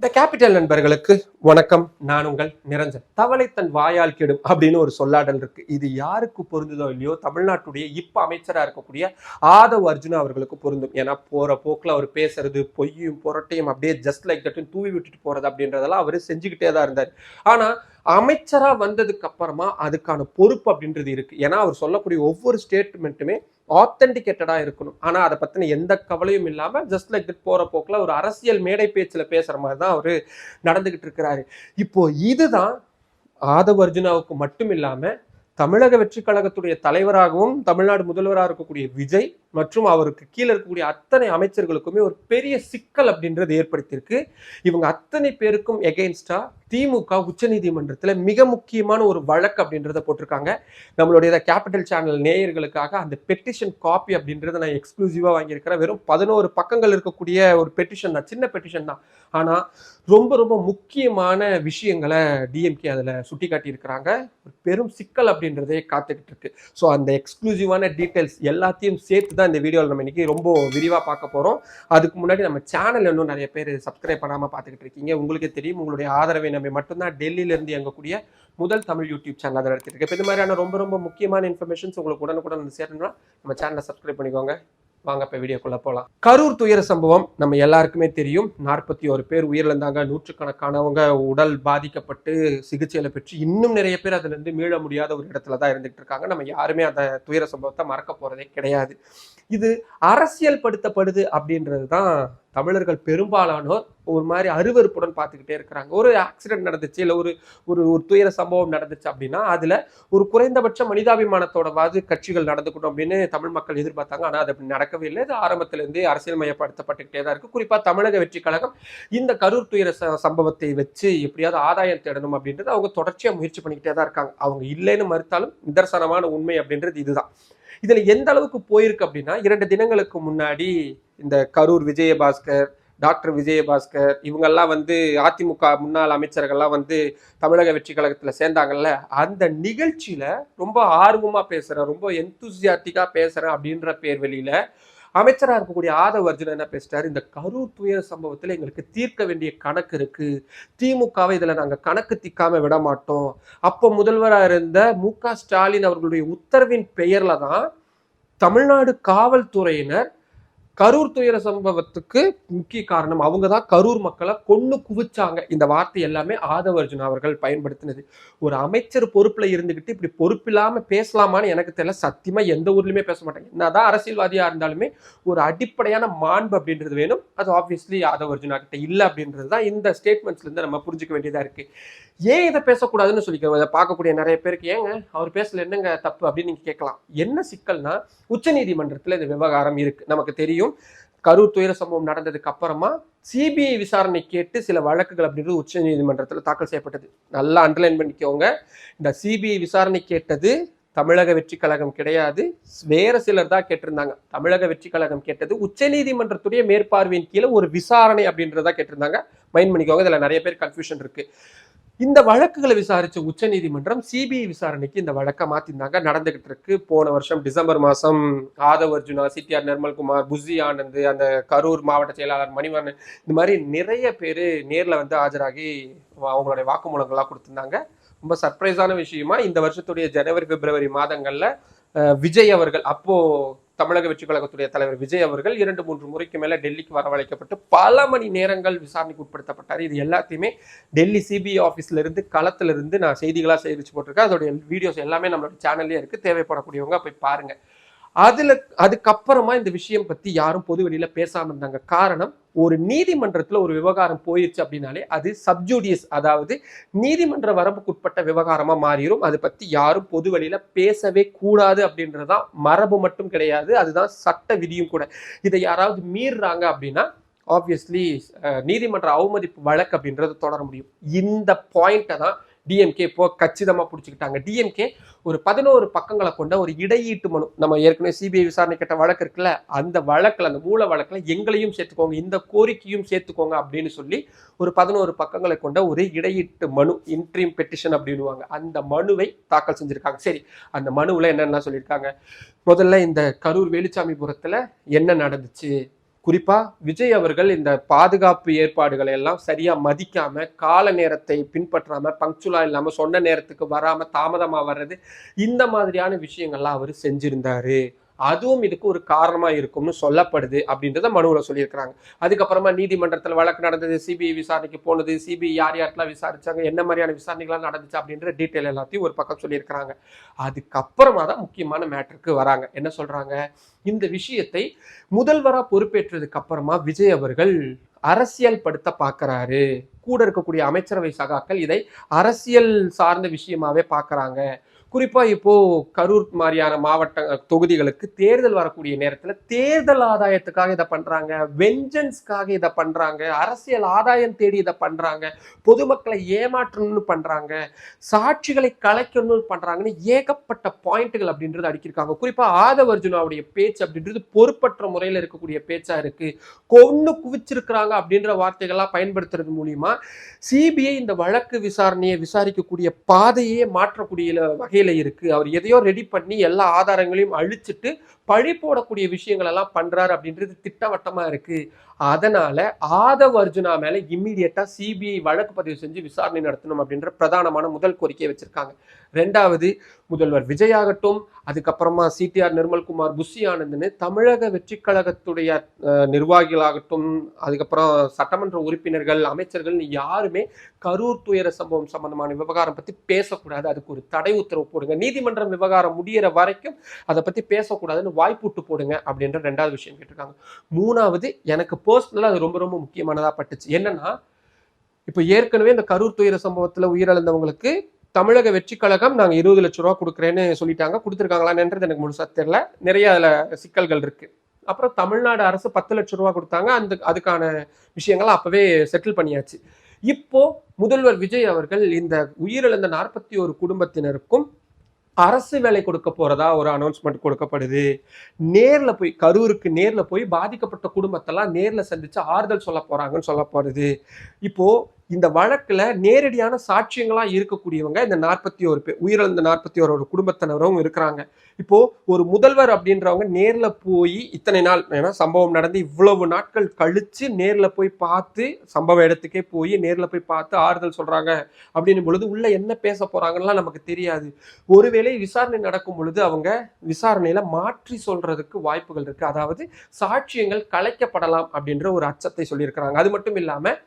The capital நண்பர்களுக்கு வணக்கம். நான் உங்கள் நிரஞ்சன். தவளை தன் வாயால் கெடும் அப்படின்னு ஒரு சொல்லாடல் இருக்கு. இது யாருக்கு பொருந்துதோ இல்லையோ, தமிழ்நாட்டுடைய இப்ப அமைச்சரா இருக்கக்கூடிய ஆதவ் அர்ஜுனா அவர்களுக்கு பொருந்தும். ஏன்னா போற போக்குல அவர் பேசுறது பொய்யும் புரட்டையும் அப்படியே ஜஸ்ட் லைக் தட்னு தூவி விட்டுட்டு போறது அப்படின்றதெல்லாம் அவரு செஞ்சுக்கிட்டே தான் இருந்தார். ஆனா அமைச்சரா வந்ததுக்கு அப்புறமா அதுக்கான பொறுப்பு அப்படின்றது இருக்கு. ஏன்னா அவர் சொல்லக்கூடிய ஒவ்வொரு ஸ்டேட்மெண்ட்டுமே ஆத்தென்டிகேட்டடா இருக்கணும். ஆனா அதை பத்தின எந்த கவலையும் இல்லாம ஜஸ்ட் லைக் தட் போற போக்குல ஒரு அரசியல் மேடை பேச்சுல பேசுற மாதிரி தான் அவரு நடந்துகிட்டு இருக்கிறாரு. இப்போ இதுதான் ஆதவ் அர்ஜுனாவுக்கு மட்டும் இல்லாம தமிழக வெற்றி கழகத்துடைய தலைவராகவும் தமிழ்நாடு முதல்வராக இருக்கக்கூடிய விஜய் மற்றும் அவருக்கு கீழே இருக்கக்கூடிய அத்தனை அமைச்சர்களுக்குமே ஒரு பெரிய சிக்கல் அப்படின்றது ஏற்படுத்தியிருக்கு. இவங்க அத்தனை பேருக்கும் எகெயின்ஸ்டா திமுக உச்சநீதிமன்றத்துல மிக முக்கியமான ஒரு வழக்கு அப்படின்றத போட்டிருக்காங்க. நம்மளுடைய கேபிட்டல் சேனல் நேயர்களுக்காக அந்த பெட்டிஷன் காப்பி அப்படின்றத நான் எக்ஸ்க்ளூசிவா வாங்கியிருக்கிறேன். வெறும் 11 பக்கங்கள் இருக்கக்கூடிய ஒரு பெட்டிஷன் தான், சின்ன பெட்டிஷன் தான். ஆனா ரொம்ப ரொம்ப முக்கியமான விஷயங்களை டிஎம்கே அதுல சுட்டி காட்டி இருக்கிறாங்க. ஒரு பெரும் சிக்கல் அப்படின்றதே காத்துக்கிட்டு இருக்கு. ஸோ அந்த எக்ஸ்க்ளூசிவான டீட்டெயில்ஸ் எல்லாத்தையும் சேர்த்து தான் இந்த வீடியோவில் நம்ம இன்னைக்கு ரொம்ப விரிவாக பார்க்க போகிறோம். அதுக்கு முன்னாடி நம்ம சேனல் இன்னும் நிறைய பேர் சப்ஸ்கிரைப் பண்ணாமல் பார்த்துக்கிட்டு இருக்கீங்க. உங்களுக்கே தெரியும், உங்களுடைய ஆதரவை நம்பி மட்டும்தான் டெல்லியிலேருந்து இயங்கக்கூடிய முதல் தமிழ் யூடியூப் சேனல் அதை நடத்திட்டு இருக்கு. இப்போ இது மாதிரியான ரொம்ப ரொம்ப முக்கியமான இன்ஃபர்மேஷன்ஸ் உங்களுக்கு உடனுக்குடன் வந்து சேரணும்னா நம்ம சேனலை சப்ஸ்கிரைப் பண்ணிக்கோங்க. வாங்க இப்போ வீடியோக்குள்ள போகலாம். கரூர் துயர சம்பவம் நம்ம எல்லாருக்குமே தெரியும். 41 பேர் உயிரிழந்தாங்க. நூற்றுக்கணக்கானவங்க உடல் பாதிக்கப்பட்டு சிகிச்சையில பெற்று இன்னும் நிறைய பேர் அதுல இருந்து மீள முடியாத ஒரு இடத்துல தான் இருந்துட்டு இருக்காங்க. நம்ம யாருமே அந்த துயர சம்பவத்தை மறக்க போறதே கிடையாது. இது அரசியல் படுத்தப்படுது அப்படின்றது தான் தமிழர்கள் பெரும்பாலானோர் ஒரு மாதிரி அருவருப்புடன் பார்த்துக்கிட்டே இருக்கிறாங்க. ஒரு ஆக்சிடென்ட் நடந்துச்சு, இல்லை ஒரு ஒரு ஒரு துயர சம்பவம் நடந்துச்சு அப்படின்னா அதுல ஒரு குறைந்தபட்ச மனிதாபிமானத்தோடவாது கட்சிகள் நடந்துக்கணும் அப்படின்னு தமிழ் மக்கள் எதிர்பார்த்தாங்க. ஆனால் அது அப்படி நடக்கவே இல்லை. இது ஆரம்பத்திலிருந்தே அரசியல் மயப்படுத்தப்பட்டுக்கிட்டே தான் இருக்கு. குறிப்பா தமிழக வெற்றி கழகம் இந்த கரூர் துயர சம்பவத்தை வச்சு எப்படியாவது ஆதாயம் தேடணும் அப்படின்றது அவங்க தொடர்ச்சியா முயற்சி பண்ணிக்கிட்டே தான் இருக்காங்க. அவங்க இல்லைன்னு மறுத்தாலும் நிதர்சனமான உண்மை அப்படின்றது இதுதான். இதுல எந்த அளவுக்கு போயிருக்கு அப்படின்னா, 2 தினங்களுக்கு முன்னாடி இந்த கரூர் விஜயபாஸ்கர், டாக்டர் விஜயபாஸ்கர் இவங்கெல்லாம் அதிமுக முன்னாள் அமைச்சர்கள்லாம் தமிழக வெற்றி கழகத்துல சேர்ந்தாங்கல்ல, அந்த நிகழ்ச்சியில ரொம்ப ஆர்வமா பேசுறேன், ரொம்ப எந்தூசியாட்டிக்கா பேசுறேன் அப்படின்ற பேர் வெளியில அமைச்சராக இருக்கக்கூடிய ஆதவ் அர்ஜுனா என்ன பேசிட்டாரு, இந்த கரூர் துயர சம்பவத்துல எங்களுக்கு தீர்க்க வேண்டிய கணக்கு இருக்கு, திமுகவை இதுல நாங்க கணக்கு தீர்க்காம விட மாட்டோம். அப்போ முதல்வராக இருந்த மு.க. ஸ்டாலின் அவர்களுடைய உத்தரவின் பெயர்ல தான் தமிழ்நாடு காவல்துறையினர் கரூர் துயர சம்பவத்துக்கு முக்கிய காரணம், அவங்க தான் கரூர் மக்களை கொன்னு குவிச்சாங்க. இந்த வார்த்தை எல்லாமே ஆதவ் அர்ஜுனா அவர்கள் பயன்படுத்தினது. ஒரு அமைச்சர் பொறுப்புல இருந்துகிட்டு இப்படி பொறுப்பில்லாம பேசலாமான்னு எனக்கு தெரியல. சத்தியமா எந்த ஊர்லயுமே பேச மாட்டாங்க. என்னதான் அரசியல்வாதியா இருந்தாலுமே ஒரு அடிப்படையான மாண்பு அப்படின்றது வேணும். அது ஆப்வியஸ்லி ஆதவ் அர்ஜுனா கிட்ட இல்லை அப்படின்றது தான் இந்த ஸ்டேட்மெண்ட்ஸ்ல இருந்து நம்ம புரிஞ்சுக்க வேண்டியதா இருக்கு. ஏன் இதை பேசக்கூடாதுன்னு சொல்லிக்கிறோம். இதை பார்க்கக்கூடிய நிறைய பேருக்கு ஏங்க அவர் பேசல என்னங்க தப்பு அப்படின்னு நீங்க கேட்கலாம். என்ன சிக்கல்னா, உச்சநீதிமன்றத்துல இந்த விவகாரம் இருக்கு. நமக்கு தெரியும், கரூர் துயர சம்பவம் நடந்ததுக்கு அப்புறமா சிபிஐ விசாரணை கேட்டு சில வழக்குகள் அப்படின்றது உச்ச நீதிமன்றத்தில் தாக்கல் செய்யப்பட்டது. நல்லா அண்டர்லைன் பண்ணிக்கோங்க. இந்த சிபிஐ விசாரணை கேட்டது தமிழக வெற்றி கழகம் கிடையாது, வேற சிலர் தான் கேட்டிருந்தாங்க. தமிழக வெற்றி கழகம் கேட்டது உச்ச நீதிமன்றத்துடைய மேற்பார்வையின் கீழே ஒரு விசாரணை அப்படின்றதா கேட்டிருந்தாங்க. மைண்ட் பண்ணிக்கோங்க, இதுல நிறைய பேர் கன்ஃபியூஷன் இருக்கு. இந்த வழக்குகளை விசாரிச்ச உச்ச நீதிமன்றம் சிபிஐ விசாரணைக்கு இந்த வழக்கை மாத்திருந்தாங்க. நடந்துகிட்டு இருக்கு. போன வருஷம் டிசம்பர் மாசம் ஆதவ் அர்ஜுனா, சிடிஆர் நிர்மல்குமார், புஷி ஆனந்த், அந்த கரூர் மாவட்ட செயலாளர் மணிவண்ணன், இந்த மாதிரி நிறைய பேர் நேர்ல ஆஜராகி அவங்களுடைய வாக்குமூலங்கள்லாம் கொடுத்திருந்தாங்க. ரொம்ப சர்ப்ரைஸான விஷயமா இந்த வருஷத்துடைய ஜனவரி பிப்ரவரி மாதங்கள்ல விஜய் அவர்கள், அப்போ தமிழக வெற்றி கழகத்துடைய தலைவர் விஜய் அவர்கள் 2-3 முறைக்கு மேல டெல்லிக்கு வரவழைக்கப்பட்டு பல மணி நேரங்கள் விசாரணைக்கு உட்படுத்தப்பட்டார். இது எல்லாத்தையுமே டெல்லி சிபிஐ ஆஃபீஸ்ல இருந்து களத்துல இருந்து நான் செய்திகளா சேகரிச்சு போட்டிருக்கேன். அதோடைய வீடியோஸ் எல்லாமே நம்மளோட சேனல்லே இருக்கு. தேவைப்படக்கூடியவங்க போய் பாருங்க. அதுக்கப்புறமா இந்த விஷயம் பத்தி யாரும் பொது வெளியில பேசாம இருந்தாங்க. காரணம், ஒரு நீதிமன்றத்துல ஒரு விவகாரம் போயிடுச்சு அப்படின்னாலே அது சப்ஜூடியஸ், அதாவது நீதிமன்ற வரம்புக்குட்பட்ட விவகாரமா மாறிடும். அதை பத்தி யாரும் பொது வெளியில பேசவே கூடாது அப்படின்றதுதான் மரபு மட்டும் கிடையாது, அதுதான் சட்ட விதியும் கூட. இதை யாராவது மீறுறாங்க அப்படின்னா ஆப்வியஸ்லி நீதிமன்ற அவமதிப்பு வழக்கு அப்படின்றது தொடர முடியும். இந்த பாயிண்ட்டை தான் டிஎம்கே இப்போ கச்சிதமா பிடிச்சிக்கிட்டாங்க. டிஎம்கே ஒரு 11 பக்கங்களை கொண்ட ஒரு இடையீட்டு மனு, நம்ம ஏற்கனவே சிபிஐ விசாரணை கேட்ட வழக்கு இருக்குல்ல, அந்த வழக்குல, அந்த மூல வழக்குல எங்களையும் சேர்த்துக்கோங்க, இந்த கோரிக்கையும் சேர்த்துக்கோங்க அப்படின்னு சொல்லி ஒரு 11 பக்கங்களை கொண்ட ஒரு இடையீட்டு மனு, இன்ட்ரீம் பெட்டிஷன் அப்படின்னுவாங்க, அந்த மனுவை தாக்கல் செஞ்சிருக்காங்க. சரி, அந்த மனுவில் என்னென்ன சொல்லியிருக்காங்க? முதல்ல இந்த கரூர் வேலுச்சாமிபுரத்துல என்ன நடந்துச்சு, குறிப்பா விஜய் அவர்கள் இந்த பாதுகாப்பு ஏற்பாடுகளை எல்லாம் சரியா மதிக்காம, கால நேரத்தை பின்பற்றாம, பங்க்சுவலா இல்லாம, சொன்ன நேரத்துக்கு வராம, தாமதமா வர்றது, இந்த மாதிரியான விஷயங்கள்லாம் அவர் செஞ்சிருந்தாரு. அதுவும் இதுக்கு ஒரு காரணமா இருக்கும்னு சொல்லப்படுது அப்படின்றத மனுவுல சொல்லியிருக்கிறாங்க. அதுக்கப்புறமா நீதிமன்றத்தில் வழக்கு நடந்தது, சிபிஐ விசாரணைக்கு போனது, சிபிஐ யார் யாருக்கெல்லாம் விசாரிச்சாங்க, என்ன மாதிரியான விசாரணைகள்லாம் நடந்துச்சு அப்படின்ற டீட்டெயில் எல்லாத்தையும் ஒரு பக்கம் சொல்லியிருக்கிறாங்க. அதுக்கப்புறமா தான் முக்கியமான மேட்டருக்கு வராங்க. என்ன சொல்றாங்க, இந்த விஷயத்தை முதல்வரா பொறுப்பேற்றதுக்கு அப்புறமா விஜய் அவர்கள் அரசியல் படுத்த பார்க்கறாரு. கூட இருக்கக்கூடிய அமைச்சரவை சகாக்கள் இதை அரசியல் சார்ந்த விஷயமாவே பார்க்கறாங்க. குறிப்பா இப்போ கரூர் மாதிரியான மாவட்ட தொகுதிகளுக்கு தேர்தல் வரக்கூடிய நேரத்துல தேர்தல் ஆதாயத்துக்காக இதை பண்றாங்க, வெஞ்சன்ஸ்க்காக இதை பண்றாங்க, அரசியல் ஆதாயம் தேடி இதை பண்றாங்க, பொதுமக்களை ஏமாற்றணும்னு பண்றாங்க, சாட்சிகளை கலைக்கணும்னு பண்றாங்கன்னு ஏகப்பட்ட பாயிண்ட்கள் அப்படின்றது அடிக்கிருக்காங்க. குறிப்பா ஆதவ அர்ஜுனாவுடைய பேச்சு அப்படின்றது பொறுப்பற்ற முறையில் இருக்கக்கூடிய பேச்சா இருக்கு. கொன்னு குவிச்சிருக்கிறாங்க அப்படின்ற வார்த்தைகள்லாம் பயன்படுத்துறது மூலியமா சிபிஐ இந்த வழக்கு விசாரணையை விசாரிக்கக்கூடிய பாதையே மாற்றக்கூடிய வகையில இருக்கு. அவர் எதையோ ரெடி பண்ணி எல்லா ஆதாரங்களையும் அழிச்சிட்டு பழி போடக்கூடிய விஷயங்கள் எல்லாம் பண்றாரு அப்படின்றது திட்டவட்டமா இருக்கு. அதனால ஆதவ் அர்ஜுனா மேல இம்மிடியட்டா சிபிஐ வழக்கு பதிவு செஞ்சு விசாரணை நடத்தணும் அப்படின்ற பிரதானமான முதல் கோரிக்கையை வச்சிருக்காங்க. ரெண்டாவது, முதல்வர் விஜய் ஆகட்டும், அதுக்கப்புறமா சிடிஆர் நிர்மல்குமார், புஷி ஆனந்த்னு தமிழக வெற்றி கழகத்துடைய நிர்வாகிகளாகட்டும், அதுக்கப்புறம் சட்டமன்ற உறுப்பினர்கள், அமைச்சர்கள் யாருமே கரூர் துயர சம்பவம் சம்பந்தமான விவகாரம் பத்தி பேசக்கூடாது, அதுக்கு ஒரு தடை உத்தரவு போடுங்க, நீதிமன்றம் விவகாரம் முடியிற வரைக்கும் அதை பத்தி பேசக்கூடாதுன்னு வாய்ப்புட்டு போடுங்க அப்படின்ற ரெண்டாவது விஷயம் கேட்டிருக்காங்க. மூணாவது, எனக்கு பர்சனலா அது ரொம்ப ரொம்ப முக்கியமானதா பட்டுச்சு. என்னன்னா, இப்ப ஏற்கனவே இந்த கரூர் துயர சம்பவத்துல உயிரிழந்தவங்களுக்கு தமிழக வெற்றி கழகம் நாங்க 20 லட்சம் ரூபாய் கொடுக்குறேன்னு சொல்லிட்டாங்க. கொடுத்துருக்காங்களான்றது எனக்கு முழுசா தெரியல. நிறைய அதுல சிக்கல்கள் இருக்கு. அப்புறம் தமிழ்நாடு அரசு 10 லட்சம் ரூபாய் கொடுத்தாங்க. அதுக்கான விஷயங்களை அப்பவே செட்டில் பண்ணியாச்சு. இப்போ முதல்வர் விஜய் அவர்கள் இந்த உயிரிழந்த 41 குடும்பத்தினருக்கும் அரசு வேலை கொடுக்க போறதா ஒரு அனௌன்ஸ்மெண்ட் கொடுக்கப்படுது. நேர்ல போய் கரூருக்கு நேர்ல போய் பாதிக்கப்பட்ட குடும்பத்தெல்லாம் நேர்ல சந்திச்சு ஆறுதல் சொல்ல போறாங்கன்னு சொல்லப்படுது. இப்போ இந்த வழக்குல நேரடியான சாட்சியங்களா இருக்கக்கூடியவங்க இந்த 41 பேர், உயிரிழந்த 41 குடும்பத்தினரும் இருக்கிறாங்க. இப்போ ஒரு முதல்வர் அப்படின்றவங்க நேர்ல போய் இத்தனை நாள், ஏன்னா சம்பவம் நடந்து இவ்வளவு நாட்கள் கழிச்சு நேர்ல போய் பார்த்து, சம்பவ இடத்துக்கே போய் நேர்ல போய் பார்த்து ஆறுதல் சொல்றாங்க அப்படின்னும் பொழுது உள்ள என்ன பேச போறாங்கலாம் நமக்கு தெரியாது. ஒருவேளை விசாரணை நடக்கும் பொழுது அவங்க விசாரணையில மாற்றி சொல்றதுக்கு வாய்ப்புகள் இருக்கு. அதாவது சாட்சியங்கள் கலைக்கப்படலாம் அப்படின்ற ஒரு அச்சத்தை சொல்லியிருக்கிறாங்க. அது மட்டும் இல்லாம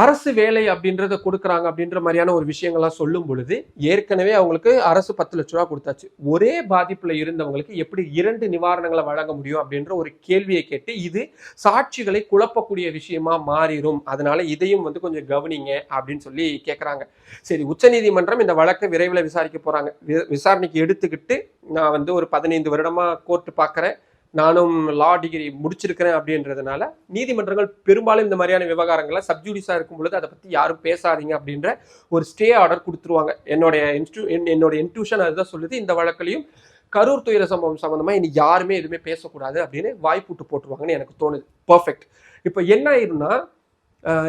அரசு வேலை அப்படின்றத கொடுக்குறாங்க அப்படின்ற மாதிரியான ஒரு விஷயங்கள்லாம் சொல்லும் பொழுது ஏற்கனவே அவங்களுக்கு அரசு 10 லட்ச ரூபா கொடுத்தாச்சு. ஒரே பாதிப்புல இருந்தவங்களுக்கு எப்படி 2 நிவாரணங்களை வழங்க முடியும் அப்படின்ற ஒரு கேள்வியை கேட்டு இது சாட்சிகளை குழப்பக்கூடிய விஷயமா மாறிடும், அதனால இதையும் கொஞ்சம் கவனிங்க அப்படின்னு சொல்லி கேட்குறாங்க. சரி, உச்சநீதிமன்றம் இந்த வழக்கை விரைவில் விசாரிக்க போறாங்க. விசாரணைக்கு எடுத்துக்கிட்டு நான் ஒரு 15 வருடமா கோர்ட்டு பார்க்குறேன், நானும் லா டிகிரி முடிச்சிருக்கிறேன் அப்படின்றதுனால நீதிமன்றங்கள் பெரும்பாலும் இந்த மாதிரியான விவகாரங்களை சப்ஜூடிஸா இருக்கும் பொழுது அதை பத்தி யாரும் பேசாதீங்க அப்படின்ற ஒரு ஸ்டே ஆர்டர் கொடுத்துருவாங்க. என்னோட இன்ட்யூஷன் அதுதான் சொல்லுது. இந்த வழக்கிலையும் கரூர் துயர சம்பவம் சம்பந்தமா இனி யாருமே எதுவுமே பேசக்கூடாது அப்படின்னு வாய்ப்புட்டு போட்டுருவாங்கன்னு எனக்கு தோணுது. பர்ஃபெக்ட். இப்போ என்ன ஆயிரும்னா,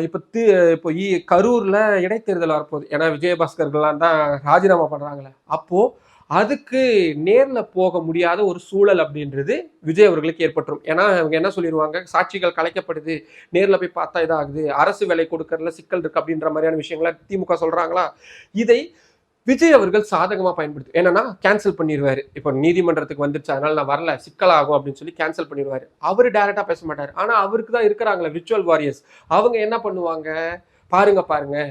இப்போ கரூர்ல இடைத்தேர்தல் வரப்போகுது. ஏன்னா விஜயபாஸ்கர்கள்லாம் தான் ராஜினாமா பண்றாங்களே, அப்போ அதுக்கு நேர்ல போக முடியாத ஒரு சூழல் அப்படின்றது விஜய் அவர்களுக்கு ஏற்பட்டுரும். ஏன்னா அவங்க என்ன சொல்லிடுவாங்க, சாட்சிகள் கலைக்கப்படுது, நேர்ல போய் பார்த்தா இதாகுது, அரசு வேலை கொடுக்கறதுல சிக்கல் இருக்கு அப்படின்ற மாதிரியான விஷயங்களை திமுக சொல்றாங்களா. இதை விஜய் அவர்கள் சாதகமா பயன்படுத்து, என்னன்னா கேன்சல் பண்ணிடுவாரு. இப்போ நீதிமன்றத்துக்கு வந்துருச்சு அதனால நான் வரல, சிக்கலாகும் அப்படின்னு சொல்லி கேன்சல் பண்ணிடுவாரு. அவரு டைரக்டா பேச மாட்டாரு. ஆனா அவருக்கு தான் இருக்கிறாங்களே விர்ச்சுவல் வாரியர்ஸ், அவங்க என்ன பண்ணுவாங்க, பாருங்க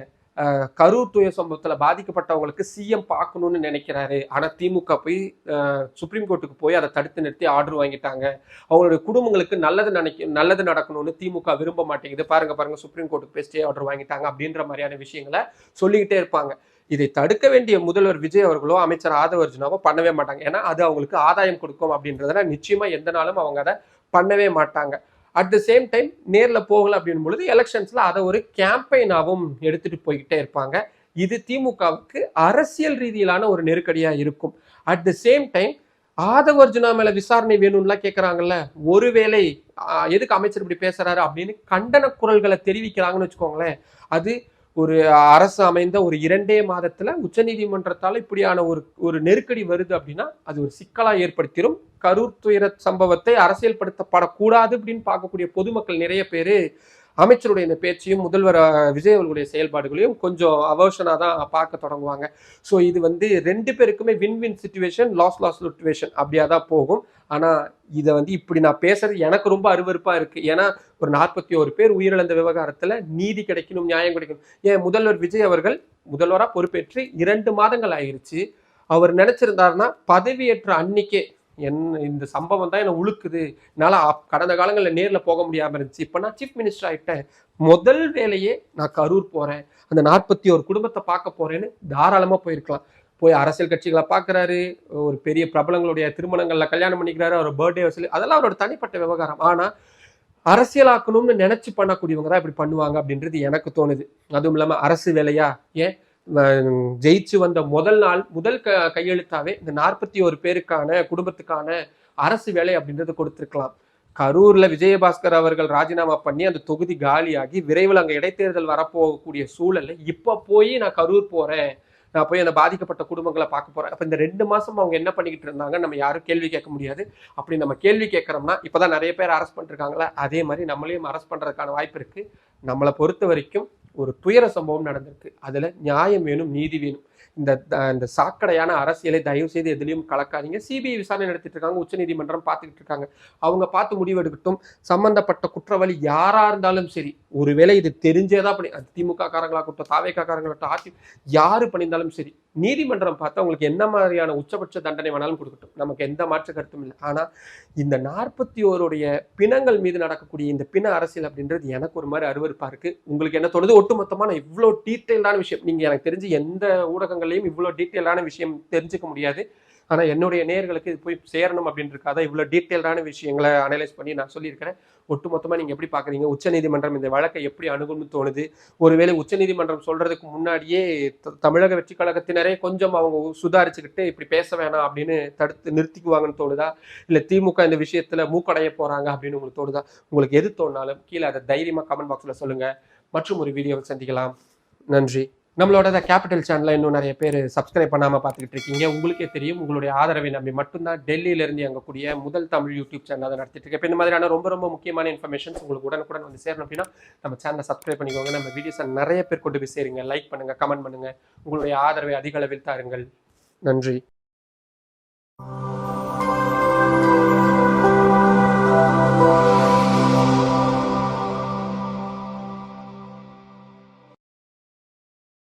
கரூர் துயர சம்பவத்துல பாதிக்கப்பட்டவங்களுக்கு சிஎம் பார்க்கணும்னு நினைக்கிறாரு, ஆனா திமுக போய் சுப்ரீம் கோர்ட்டுக்கு போய் அதை தடுத்து நிறுத்தி ஆர்டர் வாங்கிட்டாங்க, அவங்களுடைய குடும்பங்களுக்கு நல்லது நடக்கணும்னு திமுக விரும்ப மாட்டேங்குது, பாருங்க சுப்ரீம் கோர்ட்டுக்கு போய் ஸ்டே ஆர்டர் வாங்கிட்டாங்க அப்படின்ற மாதிரியான விஷயங்களை சொல்லிக்கிட்டே இருப்பாங்க. இதை தடுக்க வேண்டிய முதல்வர் விஜய் அவர்களோ அமைச்சர் ஆதவ அர்ஜுனாவோ பண்ணவே மாட்டாங்க. ஏன்னா அது அவங்களுக்கு ஆதாயம் கொடுக்கும் அப்படின்றதுல நிச்சயமா எந்த நாளும் அவங்க அதை பண்ணவே மாட்டாங்க. அட் த சேம் டைம் நேர்ல போகல அப்படின் பொழுது எலெக்ஷன்ஸ்ல அதை ஒரு கேம்பெயினாகவும் எடுத்துட்டு போய்கிட்டே இருப்பாங்க. இது திமுகவுக்கு அரசியல் ரீதியிலான ஒரு நெருக்கடியா இருக்கும். At the same time Aadhav Arjuna மேல விசாரணை வேணும்லாம் கேட்கறாங்கல்ல, ஒருவேளை எதுக்கு அமைச்சர் இப்படி பேசுறாரு அப்படின்னு கண்டன குரல்களை தெரிவிக்கிறாங்கன்னு வச்சுக்கோங்களேன், அது ஒரு அரசு அமைந்த ஒரு 2 மாதத்துல உச்சநீதிமன்றத்தால இப்படியான ஒரு நெருக்கடி வருது அப்படின்னா அது ஒரு சிக்கலா ஏற்படுத்திடும். கரூர் துயர சம்பவத்தை அரசியல்படுத்தப்படக்கூடாது அப்படின்னு பார்க்கக்கூடிய பொதுமக்கள் நிறைய பேரு அமைச்சருடைய இந்த பேச்சையும் முதல்வர் விஜய் அவர்களுடைய செயல்பாடுகளையும் கொஞ்சம் அவர்ஷனா தான் பார்க்க தொடங்குவாங்க. ஸோ இது வந்து 2 பேருக்குமே வின் சுச்சுவேஷன், லாஸ் சுச்சுவேஷன் அப்படியா தான் போகும். ஆனா இதை வந்து இப்படி நான் பேசுறது எனக்கு ரொம்ப அருவருப்பா இருக்கு. ஏன்னா ஒரு 41 பேர் உயிரிழந்த விவகாரத்துல நீதி கிடைக்கணும், நியாயம் கிடைக்கணும். ஏன் முதல்வர் விஜய் அவர்கள் முதல்வரா பொறுப்பேற்று 2 மாதங்கள் ஆயிருச்சு. அவர் நினைச்சிருந்தாருன்னா பதவியேற்ற அன்னைக்கே இந்த சம்பவம் தான் என்ன உழுக்குது, என்னால கடந்த காலங்களில் நேர்ல போக முடியாம இருந்துச்சு, இப்ப நான் சீஃப் மினிஸ்டர் ஆயிட்டேன், முதல் வேலையே நான் கரூர் போறேன், அந்த 41 குடும்பத்தை பார்க்க போறேன்னு தாராளமா போயிருக்கலாம். போய் அரசியல் கட்சிகளை பாக்குறாரு, ஒரு பெரிய பிரபலங்களுடைய திருமணங்கள்ல கல்யாணம் பண்ணிக்கிறாரு, அவர் பர்த்டே வசூல், அதெல்லாம் அவரோட தனிப்பட்ட விவகாரம். ஆனா அரசியலாக்கணும்னு நினைச்சு பண்ணக்கூடியவங்க தான் இப்படி பண்ணுவாங்க அப்படின்றது எனக்கு தோணுது. அதுவும் இல்லாம அரசு வேலையா, ஏன் ஜெயிச்சு வந்த முதல் கையெழுத்தாவே இந்த 41 பேருக்கான குடும்பத்துக்கான அரசு வேலை அப்படின்றது கொடுத்திருக்கலாம். கரூர்ல விஜயபாஸ்கர் அவர்கள் ராஜினாமா பண்ணி அந்த தொகுதி காலியாகி விரைவில் அங்க இடைத்தேர்தல் வரப்போகக்கூடிய சூழல்ல இப்ப போய் நான் கரூர் போறேன், நான் போய் அந்த பாதிக்கப்பட்ட குடும்பங்களை பார்க்க போறேன். அப்ப இந்த 2 மாசம் அவங்க என்ன பண்ணிக்கிட்டு இருந்தாங்க நம்ம யாரும் கேள்வி கேட்க முடியாது. அப்படி நம்ம கேள்வி கேட்கறோம்னா இப்பதான் நிறைய பேர் அரெஸ்ட் பண்ணிருக்காங்களா, அதே மாதிரி நம்மளையும் அரெஸ்ட் பண்றதுக்கான வாய்ப்பு இருக்கு. நம்மளை பொறுத்த வரைக்கும் ஒரு துயர சம்பவம் நடந்திருக்கு, அதுல நியாயம் வேணும், நீதி வேணும். இந்த சாக்கடையான அரசியலை தயவு செய்து எதுலையும் கலக்காதீங்க. சிபிஐ விசாரணை நடத்திட்டு இருக்காங்க, உச்சநீதிமன்றம் பார்த்துக்கிட்டு இருக்காங்க, அவங்க பார்த்து முடிவெடுக்கட்டும். சம்பந்தப்பட்ட குற்றவாளி யாரா இருந்தாலும் சரி, ஒருவேளை இது தெரிஞ்சேதான் பண்ணி, திமுக காரங்களாகட்டும், தாவேகா காரங்களாகட்டும், ஆட்சி யாரு பண்ணியிருந்தாலும் சரி, நீதிமன்றம் பார்த்தா உங்களுக்கு என்ன மாதிரியான உச்சபட்ச தண்டனை வேணாலும் கொடுக்கட்டும், நமக்கு எந்த மாற்று கருத்தும் இல்லை. ஆனா இந்த 41 பிணங்கள் மீது நடக்கக்கூடிய இந்த பிண அரசியல் அப்படின்றது எனக்கு ஒரு மாதிரி அருவருப்பா இருக்கு. உங்களுக்கு என்ன தோணுது? ஒட்டுமொத்தமா நான் இவ்வளவு டீட்டெயிலான விஷயம், நீங்க எனக்கு தெரிஞ்சு எந்த ஊடகங்களையும் இவ்வளவு டீட்டெயிலான விஷயம் தெரிஞ்சுக்க முடியாது. ஆனா என்னுடைய நேயர்களுக்கு இது போய் சேரணும் அப்படின்றதுக்காக இவ்வளவு டீட்டெயிலான விஷயங்களை அனலைஸ் பண்ணி நான் சொல்லியிருக்கிறேன். ஒட்டுமொத்தமா நீங்க எப்படி பாக்குறீங்க? உச்சநீதிமன்றம் இந்த வழக்கை எப்படி அணுகும்னு தோணுது? ஒருவேளை உச்சநீதிமன்றம் சொல்றதுக்கு முன்னாடியே தமிழக வெற்றி கழகத்தினரே கொஞ்சம் அவங்க சுதாரிச்சுக்கிட்டு இப்படி பேச வேணாம் அப்படின்னு தடுத்து நிறுத்திக்குவாங்கன்னு தோணுதா? இல்ல திமுக இந்த விஷயத்துல மூக்கடைய போறாங்க அப்படின்னு உங்களுக்கு தோணுதா? உங்களுக்கு எது தோணுனாலும் கீழே அதை தைரியமா கமெண்ட் பாக்ஸ்ல சொல்லுங்க. மற்றும் ஒரு வீடியோவில் சந்திக்கலாம். நன்றி. நம்மளோட கேபிட்டல் சேனலை இன்னும் நிறைய பேர் சப்ஸ்கிரைப் பண்ணாமல் பார்த்துக்கிட்டு இருக்கீங்க. உங்களுக்கே தெரியும், உங்களுடைய ஆதரவை நம்பி மட்டும்தான் டெல்லியிலேருந்து இயங்கக்கூடிய முதல் தமிழ் யூடியூப் சேனல் தான் நடத்திட்டு இருக்கேன். இப்போ இந்த மாதிரியான ரொம்ப ரொம்ப முக்கியமான இன்ஃபர்மேஷன்ஸ் உங்களுக்கு உடனுக்குடன் வந்து சேரணும் அப்படின்னா நம்ம சேனலை சப்ஸ்கிரைப் பண்ணிக்கோங்க. நம்ம வீடியோஸை நிறைய பேர் கொண்டு போய் சேருங்க, லைக் பண்ணுங்கள், கமெண்ட் பண்ணுங்கள். உங்களுடைய ஆதரவை அதிக அளவில் தாருங்கள். நன்றி.